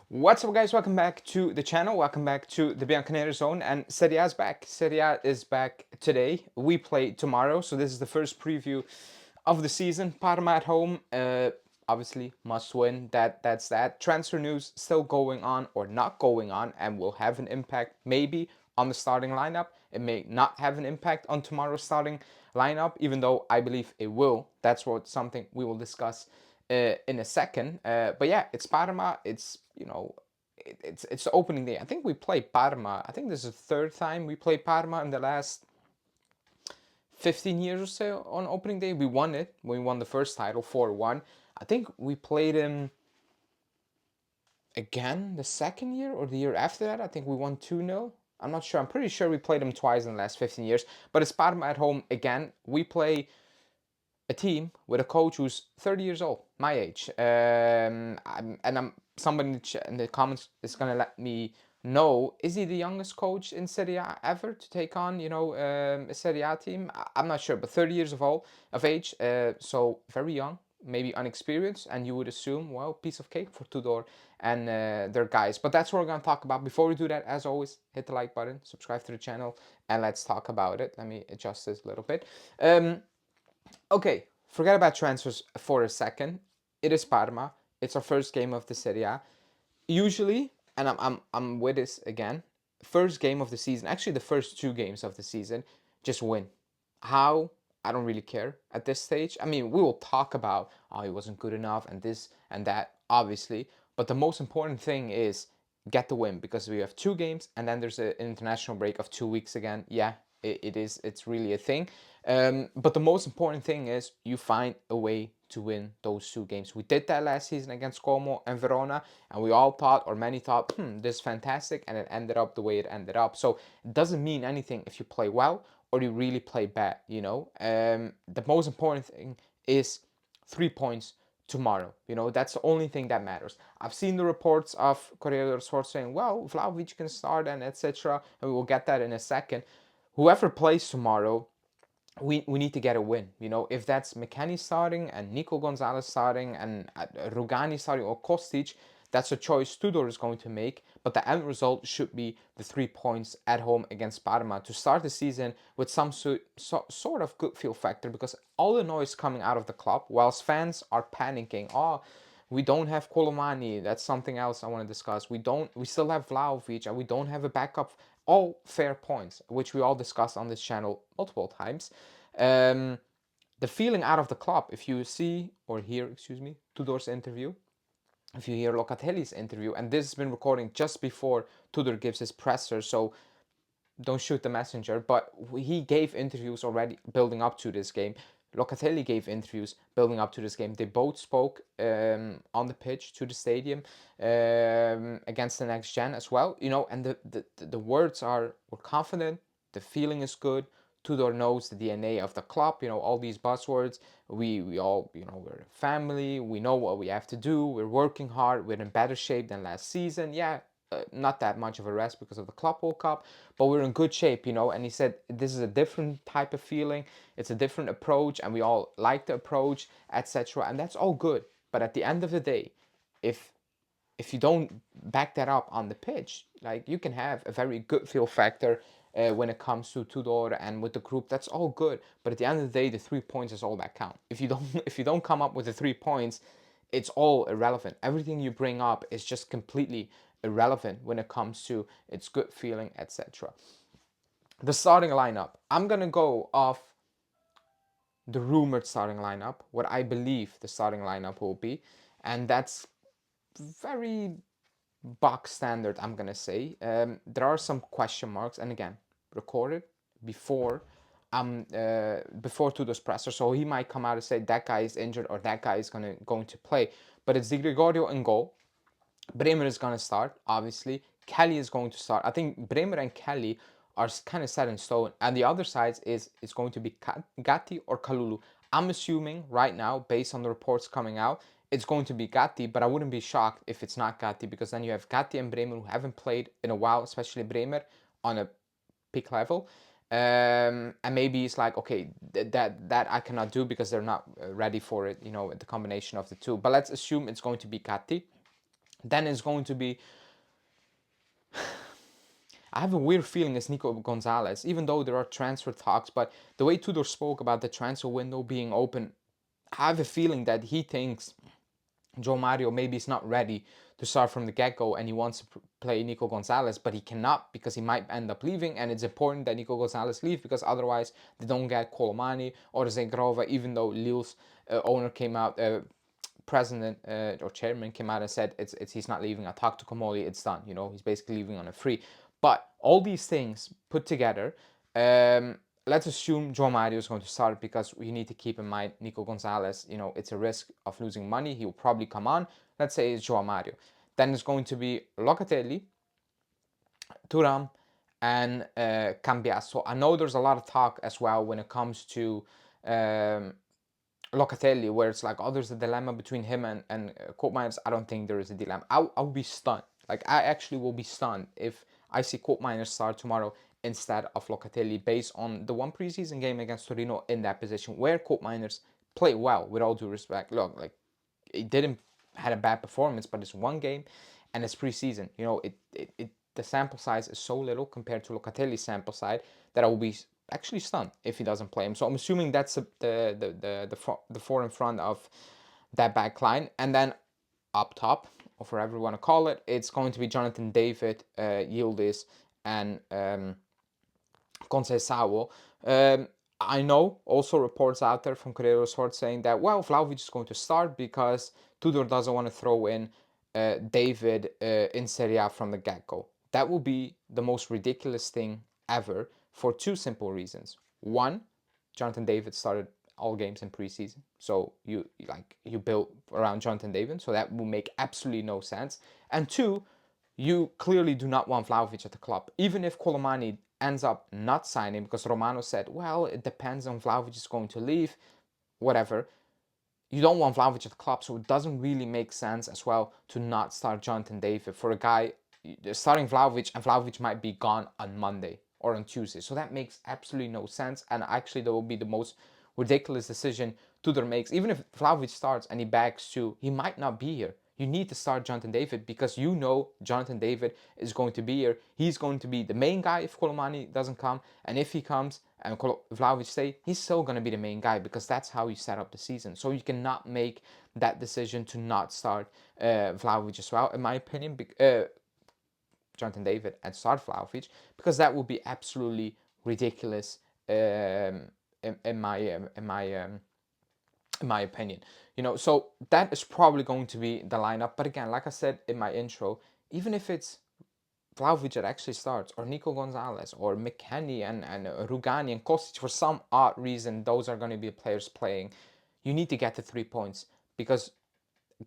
What's up, guys? Welcome back to the channel. Welcome back to the Bianconeri zone. And Serie A is back. Serie A is back today. We play tomorrow. So this is the first preview of the season. Parma at home. Obviously, must win. That's that. Transfer news still going on or not going on, and will have an impact maybe on the starting lineup. It may not have an impact on tomorrow's starting lineup, even though I believe it will. That's something we will discuss in a second. But yeah, it's Parma. It's the opening day. I think we play Parma. I think this is the third time we play Parma in the last 15 years or so on opening day. We won it. We won the first title 4-1. I think we played him again the second year or the year after that. I think we won 2-0. I'm not sure. I'm pretty sure we played them twice in the last 15 years. But it's Parma at home again. We play a team with a coach who's 30 years old, my age. I'm somebody in the comments is gonna let me know, is he the youngest coach in Serie A ever to take on, a Serie A team? I'm not sure, but 30 years of age, so very young, maybe unexperienced, and you would assume, well, piece of cake for Tudor and their guys. But that's what we're gonna talk about. Before we do that, as always, hit the like button, subscribe to the channel, and let's talk about it. Let me adjust this a little bit. Okay, forget about transfers for a second. It is Parma. It's our first game of the Serie A. Usually, and I'm with this again. First game of the season, actually the first two games of the season, just win. How? I don't really care at this stage. I mean, we will talk about, oh, it wasn't good enough and this and that, obviously. But the most important thing is get the win, because we have two games and then there's an international break of 2 weeks again. Yeah, it is. It's really a thing. But the most important thing is you find a way to win those two games. We did that last season against Como and Verona, and we all thought, or many thought, this is fantastic, and it ended up the way it ended up. So it doesn't mean anything if you play well or you really play bad, The most important thing is 3 points tomorrow. That's the only thing that matters. I've seen the reports of Corriere dello Sport saying, well, Vlahovic can start and etc. And we will get that in a second. Whoever plays tomorrow, we need to get a win. If that's McKennie starting and Nico Gonzalez starting and Rugani starting or Kostic, that's a choice Tudor is going to make. But the end result should be the 3 points at home against Parma to start the season with some sort of good feel factor, because all the noise coming out of the club, whilst fans are panicking, oh, we don't have Colomani. That's something else I want to discuss. We still have Vlahovic, and we don't have a backup. All fair points, which we all discussed on this channel multiple times. Um, the feeling out of the club, if you see or hear, Tudor's interview, if you hear Locatelli's interview, and this has been recording just before Tudor gives his presser, so don't shoot the messenger, but he gave interviews already building up to this game. Locatelli gave interviews building up to this game. They both spoke on the pitch to the stadium against the next gen as well. And the words are, we're confident, the feeling is good. Tudor knows the DNA of the club, all these buzzwords. We all, we're a family. We know what we have to do. We're working hard. We're in better shape than last season. Yeah, not that much of a rest because of the Club World Cup, but we're in good shape, And he said this is a different type of feeling. It's a different approach, and we all like the approach, etc. And that's all good. But at the end of the day, if you don't back that up on the pitch, like, you can have a very good feel factor when it comes to Tudor and with the group. That's all good. But at the end of the day, the 3 points is all that count. If you don't if you don't come up with the 3 points, it's all irrelevant. Everything you bring up is just completely irrelevant when it comes to its good feeling, etc. The starting lineup. I'm gonna go off the rumored starting lineup, what I believe the starting lineup will be, and that's very box standard, I'm gonna say. There are some question marks, and again, recorded before before Tudor's presser, so he might come out and say that guy is injured or that guy is going to play. But it's Di Gregorio in goal. Bremer is going to start, obviously. Kelly is going to start. I think Bremer and Kelly are kind of set in stone. And the other side is it's going to be Gatti or Kalulu. I'm assuming right now, based on the reports coming out, it's going to be Gatti, but I wouldn't be shocked if it's not Gatti, because then you have Gatti and Bremer who haven't played in a while, especially Bremer on a peak level. And maybe it's like, okay, that I cannot do because they're not ready for it, the combination of the two. But let's assume it's going to be Gatti. Then it's going to be, I have a weird feeling it's Nico Gonzalez, even though there are transfer talks. But the way Tudor spoke about the transfer window being open, I have a feeling that he thinks Joe Mario maybe is not ready to start from the get-go and he wants to play Nico Gonzalez, but he cannot because he might end up leaving, and it's important that Nico Gonzalez leave because otherwise they don't get Colomani or Zegrova, even though Lille's owner came out, president or chairman came out and said it's he's not leaving. I talked to Kamoli, it's done. He's basically leaving on a free. But all these things put together, let's assume Joe Mario is going to start because we need to keep in mind Nico Gonzalez. It's a risk of losing money. He will probably come on. Let's say it's Joe Mario. Then it's going to be Locatelli, Thuram, and Cambiasso. I know there's a lot of talk as well when it comes to Locatelli, where it's like, oh, there's a dilemma between him and Koopmeiners. I don't think there is a dilemma. I'll be stunned. Like, I actually will be stunned if I see Koopmeiners start tomorrow instead of Locatelli, based on the one preseason game against Torino in that position, where Koopmeiners play well, with all due respect. Look, like, he didn't had a bad performance, but it's one game and it's preseason. The sample size is so little compared to Locatelli's sample size that I will be actually stunned if he doesn't play him. So I'm assuming that's the four in front of that back line, and then up top, or whatever you want to call it, it's going to be Jonathan David, Yildiz, and Conceição. I know also reports out there from Corriere dello Sport saying that, well, Vlahovic is going to start because Tudor doesn't want to throw in David in Serie A from the get-go. That will be the most ridiculous thing ever for two simple reasons. One, Jonathan David started all games in preseason, so you built around Jonathan David, so that will make absolutely no sense. And two, you clearly do not want Vlahovic at the club. Even if Colomani ends up not signing, because Romano said, well, it depends on Vlahovic is going to leave, whatever. You don't want Vlahovic at the club, so it doesn't really make sense as well to not start Jonathan David for a guy starting Vlahovic, and Vlahovic might be gone on Monday or on Tuesday. So that makes absolutely no sense, and actually that will be the most ridiculous decision Tudor makes. Even if Vlahovic starts and he backs too, he might not be here. You need to start Jonathan David because Jonathan David is going to be here. He's going to be the main guy if Colomani doesn't come, and if he comes and Vlahovic stay, he's still going to be the main guy because that's how you set up the season. So you cannot make that decision to not start Vlahovic as well, in my opinion, Jonathan David, and start Vlahovic, because that would be absolutely ridiculous in my opinion. So that is probably going to be the lineup. But again, like I said in my intro, even if it's Vlahovic that actually starts, or Nico Gonzalez, or McKennie and Rugani and Kostic, for some odd reason, those are going to be players playing, you need to get the 3 points, because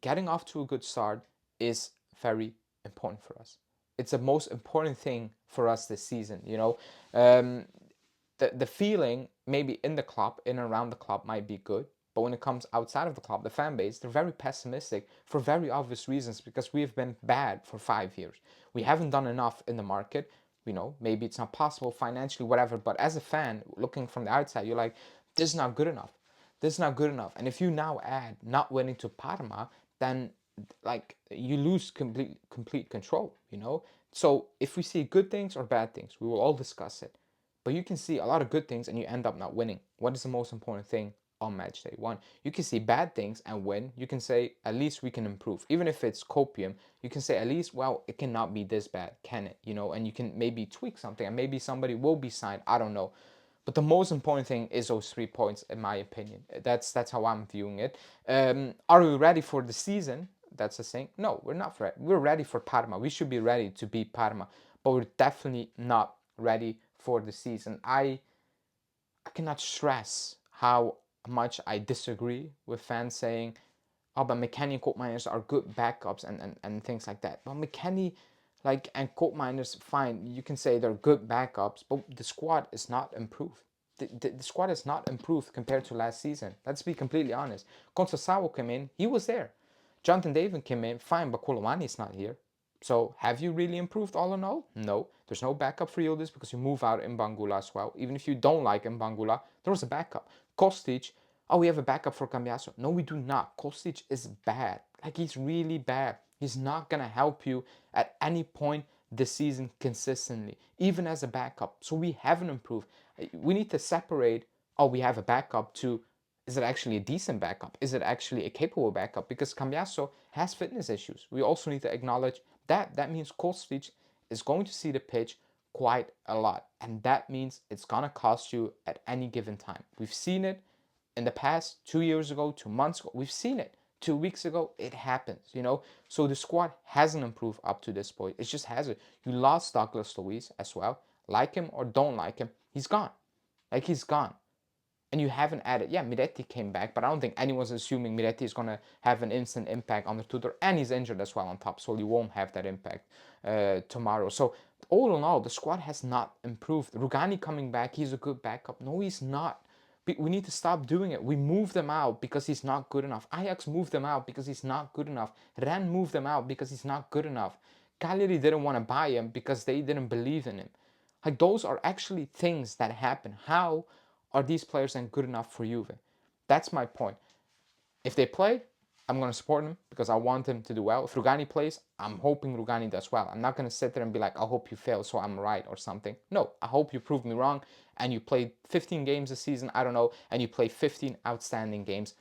getting off to a good start is very important for us. It's the most important thing for us this season. The feeling maybe in the club, in and around the club, might be good. But when it comes outside of the club, the fan base, they're very pessimistic for very obvious reasons, because we have been bad for 5 years. We haven't done enough in the market. Maybe it's not possible financially, whatever. But as a fan, looking from the outside, you're like, this is not good enough. This is not good enough. And if you now add not winning to Parma, then like you lose complete control. So if we see good things or bad things, we will all discuss it. But you can see a lot of good things and you end up not winning. What is the most important thing on match day one? You can see bad things and win. You can say, at least we can improve. Even if it's copium, you can say, at least, well, it cannot be this bad, can it? And you can maybe tweak something and maybe somebody will be signed. I don't know. But the most important thing is those 3 points, in my opinion. That's how I'm viewing it. Are we ready for the season? That's the thing. No, we're not ready. We're ready for Parma. We should be ready to beat Parma. But we're definitely not ready for the season. I cannot stress how much I disagree with fans saying, oh, but McKennie and Koopmeiners are good backups and things like that. But McKennie and Koopmeiners, fine, you can say they're good backups, but the squad is not improved. The squad is not improved compared to last season. Let's be completely honest. Conceição came in, he was there. Jonathan David came in, fine, but Colomani is not here. So have you really improved all in all? No. There's no backup for Yildiz because you move out Mbangula as well. Even if you don't like Mbangula, there was a backup. Kostic, oh, we have a backup for Cambiasso. No, we do not. Kostic is bad. He's really bad. He's not going to help you at any point this season consistently, even as a backup. So we haven't improved. We need to separate, oh, we have a backup, to, is it actually a decent backup? Is it actually a capable backup? Because Cambiaso has fitness issues. We also need to acknowledge that. That means Kostic is going to see the pitch quite a lot. And that means it's going to cost you at any given time. We've seen it in the past, 2 years ago, 2 months ago. We've seen it. 2 weeks ago, it happens. So the squad hasn't improved up to this point. It just hasn't. You lost Douglas Luiz as well. Like him or don't like him, he's gone. Like, he's gone. And you haven't added. Yeah, Miretti came back, but I don't think anyone's assuming Miretti is going to have an instant impact on the Tudor. And he's injured as well on top, so you won't have that impact tomorrow. So all in all, the squad has not improved. Rugani coming back, he's a good backup. No, he's not. We need to stop doing it. We moved them out because he's not good enough. Ajax moved them out because he's not good enough. Ren moved them out because he's not good enough. Cagliari didn't want to buy him because they didn't believe in him. Like, those are actually things that happen. How are these players then good enough for Juve? That's my point. If they play, I'm going to support them because I want them to do well. If Rugani plays, I'm hoping Rugani does well. I'm not going to sit there and be like, I hope you fail so I'm right or something. No, I hope you prove me wrong and you play 15 games a season, I don't know, and you play 15 outstanding games.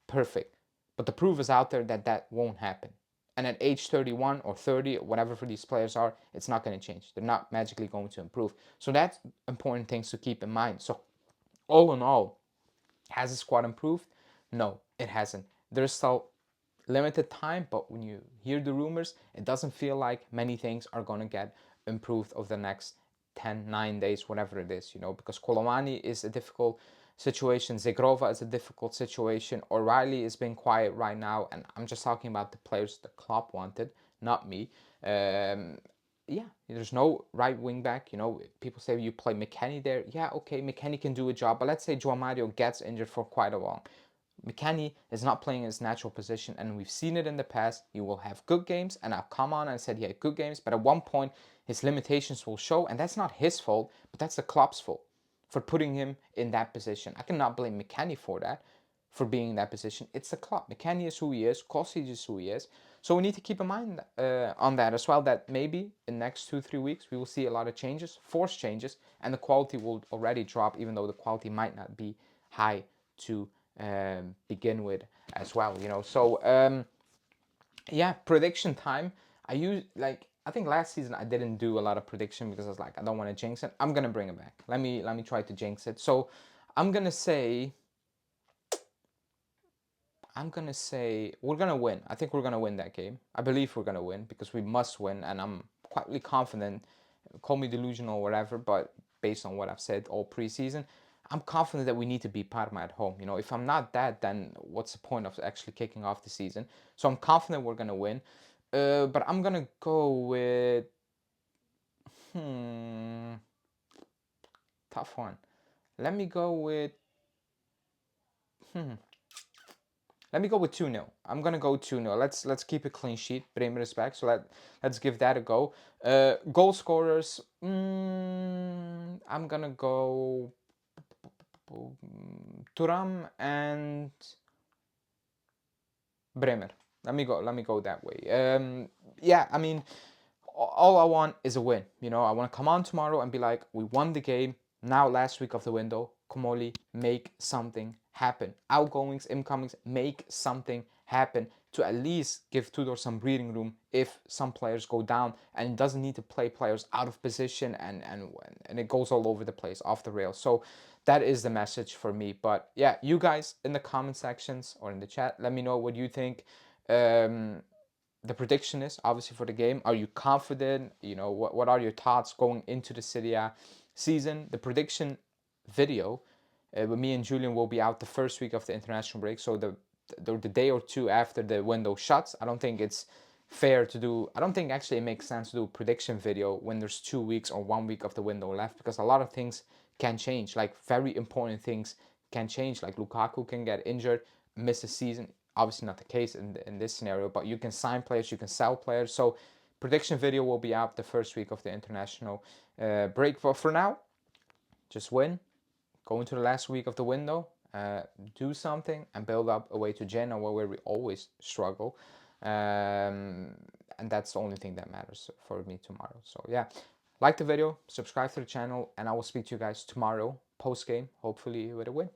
Perfect. But the proof is out there that that won't happen. And at age 31 or 30, or whatever for these players are, it's not going to change. They're not magically going to improve. So that's important things to keep in mind. So all in all, has the squad improved? No, it hasn't. There's still limited time, but when you hear the rumors, it doesn't feel like many things are going to get improved over the next 10, 9 days, whatever it is, because Kolomani is a difficult situation, Zegrova is a difficult situation, O'Reilly is being quiet right now, and I'm just talking about the players the club wanted, not me. Yeah, there's no right wing back. People say you play McKennie there. Yeah, okay, McKennie can do a job, but let's say João Mario gets injured for quite a long. McKennie is not playing his natural position, and we've seen it in the past. He will have good games, and I'll come on and said he had good games, but at one point his limitations will show, and that's not his fault, but that's the club's fault for putting him in that position. I cannot blame McKennie for that, for being in that position. It's the club. McKennie is who he is. Kostic is who he is. So we need to keep in mind on that as well, that maybe in the next 2-3 weeks we will see a lot of changes, forced changes, and the quality will already drop, even though the quality might not be high to begin with as well. So yeah, prediction time. I think last season I didn't do a lot of prediction because I was like, I don't want to jinx it. I'm gonna bring it back. Let me try to jinx it. So I'm gonna say we're gonna win. I think we're gonna win that game. I believe we're gonna win because we must win, and I'm quietly confident. Call me delusional or whatever, but based on what I've said all preseason, I'm confident that we need to beat Parma at home. If I'm not that, then what's the point of actually kicking off the season? So I'm confident we're gonna win. But I'm gonna go with hmm, tough one. Let me go with hmm. Let me go with 2-0. I'm gonna go 2-0. Let's keep a clean sheet. Bremer is back, so let's give that a go. Goal scorers. I'm gonna go Turam and Bremer. Let me go that way. Yeah, I mean, all I want is a win. I want to come on tomorrow and be like, we won the game. Now, last week of the window, Komoli, make something happen. Outgoings, incomings, make something happen to at least give Tudor some breathing room if some players go down, and it doesn't need to play players out of position and it goes all over the place off the rails. So that is the message for me. But yeah, you guys in the comment sections or in the chat, let me know what you think. The prediction is obviously for the game. Are you confident? What are your thoughts going into the Serie A season? The prediction video with me and Julian will be out the first week of the international break, so the day or two after the window shuts. I don't think it's fair to do. I don't think actually it makes sense to do a prediction video when there's 2 weeks or 1 week of the window left, because a lot of things can change. Like, very important things can change. Like, Lukaku can get injured, miss a season. Obviously not the case in this scenario, but you can sign players, you can sell players. So prediction video will be out the first week of the international break. But for now, just win, go into the last week of the window, do something, and build up a way to Genoa, where we always struggle. And that's the only thing that matters for me tomorrow. So yeah, like the video, subscribe to the channel, and I will speak to you guys tomorrow post game, hopefully with a win.